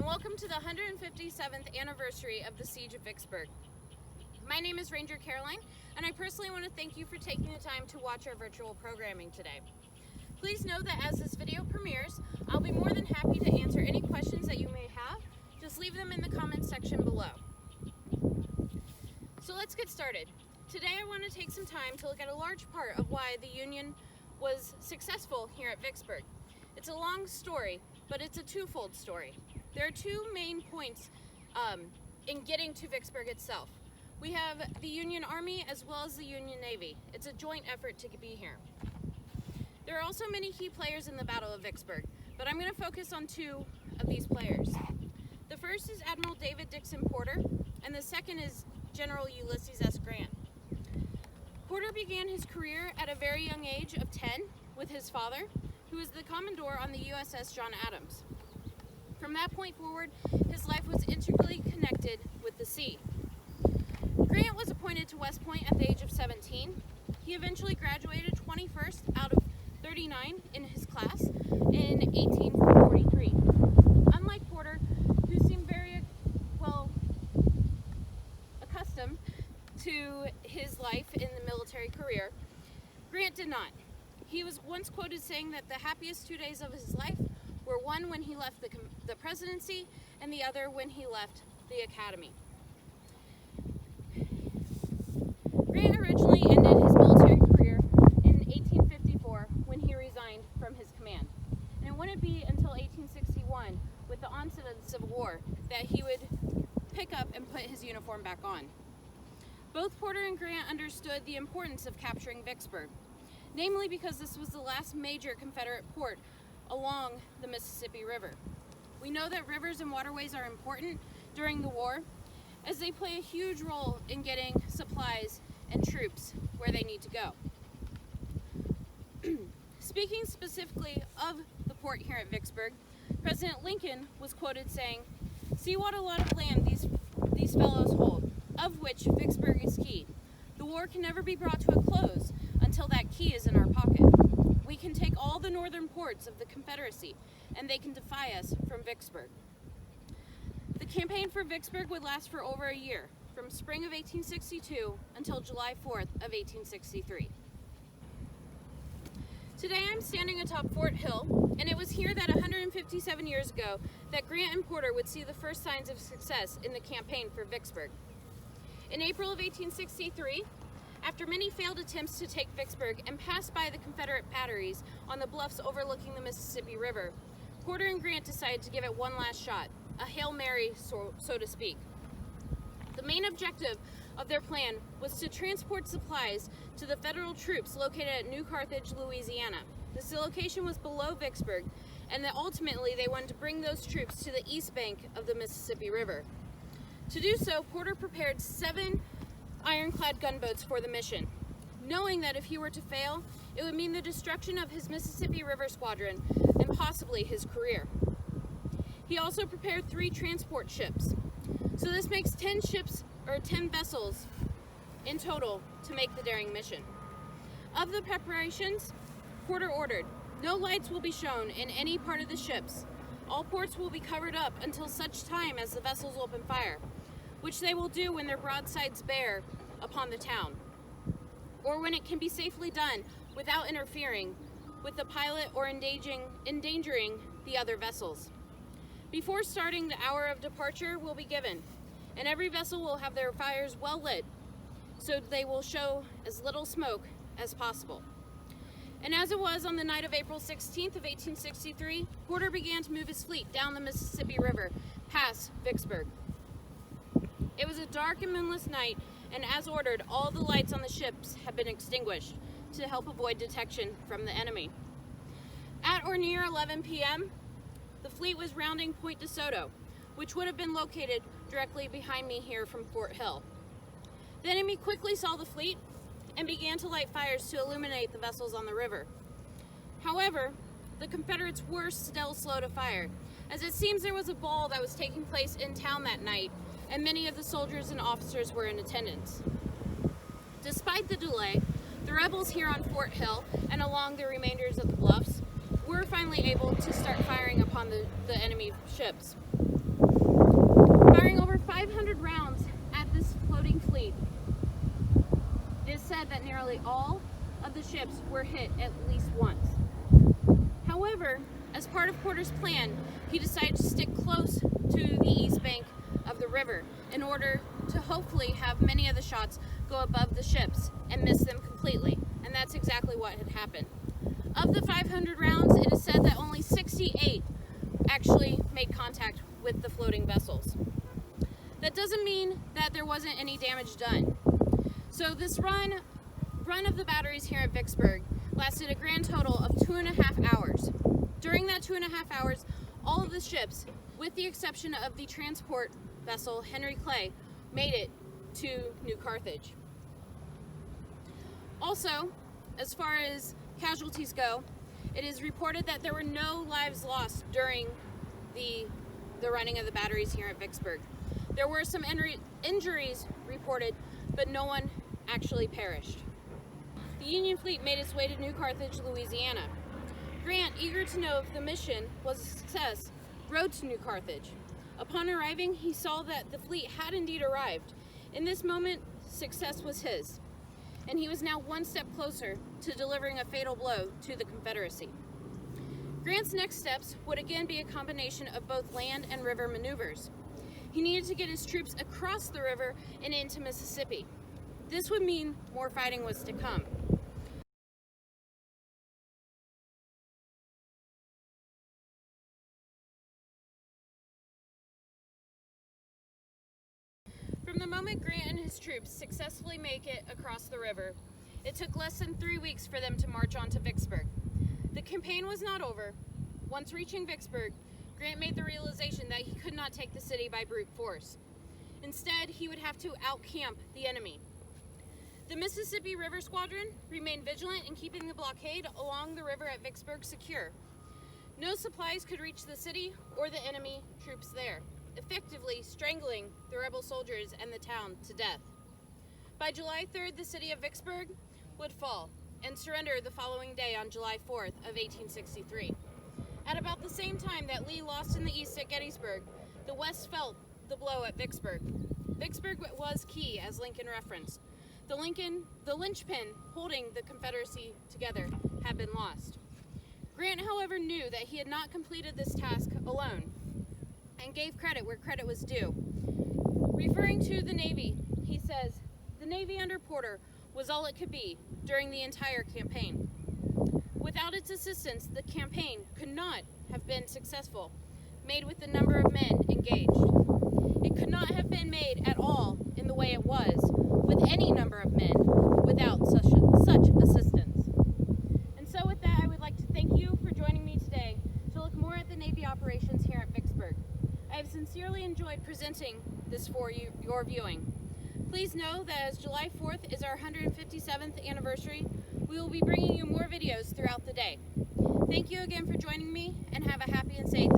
welcome to the 157th anniversary of the Siege of Vicksburg. My name is Ranger Caroline, and I personally want to thank you for taking the time to watch our virtual programming today. Please know that as this video premieres, I'll be more than happy to answer any questions that you may have. Just leave them in the comments section below. So let's get started. Today I want to take some time to look at a large part of why the Union was successful here at Vicksburg. It's a long story, but it's a twofold story. There are two main points in getting to Vicksburg itself. We have the Union Army as well as the Union Navy. It's a joint effort to be here. There are also many key players in the Battle of Vicksburg, but I'm going to focus on two of these players. The first is Admiral David Dixon Porter, and the second is General Ulysses S. Grant. Porter began his career at a very young age of 10 with his father, who was the Commodore on the USS John Adams. From that point forward, his life was integrally connected with the sea. Grant was appointed to West Point at the age of 17. He eventually graduated 21st out of 39 in his class in 1843. Unlike Porter, who seemed very well accustomed to his life in the military career, Grant did not. He was once quoted saying that the happiest 2 days of his life were one when he left the presidency and the other when he left the academy. Grant originally ended his military career in 1854 when he resigned from his command. And it wouldn't be until 1861, with the onset of the Civil War, that he would pick up and put his uniform back on. Both Porter and Grant understood the importance of capturing Vicksburg, namely because this was the last major Confederate port along the Mississippi River. We know that rivers and waterways are important during the war, as they play a huge role in getting supplies and troops where they need to go. Speaking specifically of the port here at Vicksburg, President Lincoln was quoted saying, "See what a lot of land these fellows hold, of which Vicksburg is key. The war can never be brought to a close until that key is in our pocket. We can take all the northern ports of the Confederacy, and they can defy us from Vicksburg." The campaign for Vicksburg would last for over a year, from spring of 1862 until July 4th of 1863. Today I'm standing atop Fort Hill, and it was here that 157 years ago that Grant and Porter would see the first signs of success in the campaign for Vicksburg. In April of 1863, after many failed attempts to take Vicksburg and pass by the Confederate batteries on the bluffs overlooking the Mississippi River, Porter and Grant decided to give it one last shot, a Hail Mary, so to speak. The main objective of their plan was to transport supplies to the federal troops located at New Carthage, Louisiana. This location was below Vicksburg, and that ultimately they wanted to bring those troops to the east bank of the Mississippi River. To do so, Porter prepared 7 ironclad gunboats for the mission, knowing that if he were to fail, it would mean the destruction of his Mississippi River Squadron and possibly his career. He also prepared 3 transport ships. So this makes 10 ships, or 10 vessels in total to make the daring mission. Of the preparations, Porter ordered, "No lights will be shown in any part of the ships. All ports will be covered up until such time as the vessels open fire, which they will do when their broadsides bear upon the town, or when it can be safely done without interfering with the pilot or endangering the other vessels. Before starting, the hour of departure will be given, and every vessel will have their fires well lit, so they will show as little smoke as possible." And as it was on the night of April 16th of 1863, Porter began to move his fleet down the Mississippi River past Vicksburg. It was a dark and moonless night, and as ordered, all the lights on the ships had been extinguished to help avoid detection from the enemy. At or near 11 p.m., the fleet was rounding Point DeSoto, which would have been located directly behind me here from Fort Hill. The enemy quickly saw the fleet and began to light fires to illuminate the vessels on the river. However, the Confederates were still slow to fire, as it seems there was a ball that was taking place in town that night, and many of the soldiers and officers were in attendance. Despite the delay, the rebels here on Fort Hill and along the remainders of the bluffs were finally able to start firing upon the enemy ships. firing over 500 rounds at this floating fleet. It is said that nearly all of the ships were hit at least once. However, as part of Porter's plan, he decided to stick close to the east bank of the river in order to hopefully have many of the shots go above the ships and miss them completely, and that's exactly what had happened. Of the 500 rounds, it is said that only 68 actually made contact with the floating vessels. That doesn't mean that there wasn't any damage done. So this run of the batteries here at Vicksburg lasted a grand total of 2.5 hours. During that 2.5 hours, all of the ships, with the exception of the transport vessel Henry Clay, made it to New Carthage. Also, as far as casualties go, it is reported that there were no lives lost during the running of the batteries here at Vicksburg. There were some injuries reported, but no one actually perished. The Union fleet made its way to New Carthage, Louisiana. Grant, eager to know if the mission was a success, rode to New Carthage. Upon arriving, he saw that the fleet had indeed arrived. In this moment, success was his, and he was now one step closer to delivering a fatal blow to the Confederacy. Grant's next steps would again be a combination of both land and river maneuvers. He needed to get his troops across the river and into Mississippi. This would mean more fighting was to come. From the moment Grant and his troops successfully make it across the river, it took less than 3 weeks for them to march on to Vicksburg. The campaign was not over. Once reaching Vicksburg, Grant made the realization that he could not take the city by brute force. Instead, he would have to out-camp the enemy. The Mississippi River Squadron remained vigilant in keeping the blockade along the river at Vicksburg secure. No supplies could reach the city or the enemy troops there, effectively strangling the rebel soldiers and the town to death. By July 3rd, the city of Vicksburg would fall and surrender the following day on July 4th of 1863. At about the same time that Lee lost in the east at Gettysburg, the West felt the blow at Vicksburg. Vicksburg was key, as Lincoln referenced. The linchpin holding the Confederacy together had been lost. Grant, however, knew that he had not completed this task alone and gave credit where credit was due. Referring to the Navy, he says, "The Navy under Porter was all it could be during the entire campaign. Without its assistance, the campaign could not have been successful, made with the number of men engaged. It could not have been made at all in the way it was, with any number of men, without such assistance." And so with that, I would like to thank you for joining me today to look more at the Navy operations here at Vicksburg. I have sincerely enjoyed presenting this for your viewing. Please know that as July 4th is our 157th anniversary, we will be bringing you more videos throughout the day. Thank you again for joining me, and have a happy and safe